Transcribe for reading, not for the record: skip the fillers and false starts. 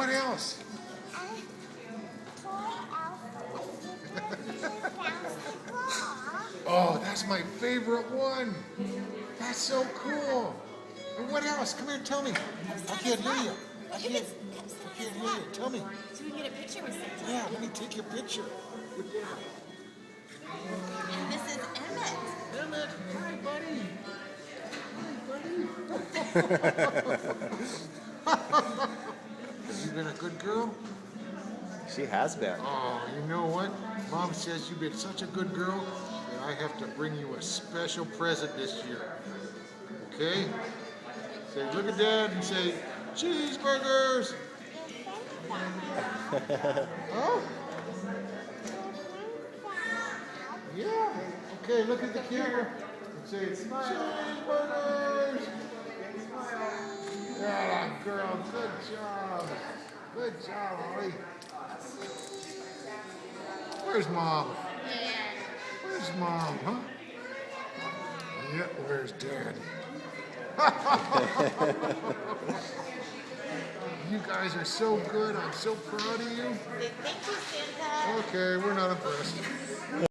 What else? Oh, that's my favorite one. That's so cool. And what else? Come here, tell me. I can't hear you. I can't hear you. Tell me. So we can get a picture with Santa. Yeah, let me take your picture. And this is Emmett. Emmett, hi, buddy. Have you been a good girl? She has been. Oh, you know what? Mom says you've been such a good girl that I have to bring you a special present this year. Okay? Say, look at Dad and say, cheeseburgers! Oh? Yeah. Okay, look at the camera and say, cheeseburgers! Yeah, girl, good job. Good job, Ollie. Where's Mom? Where's Mom, huh? Yeah, where's Dad? You guys are so good. I'm so proud of you. Thank you, Santa. Okay, we're not impressed.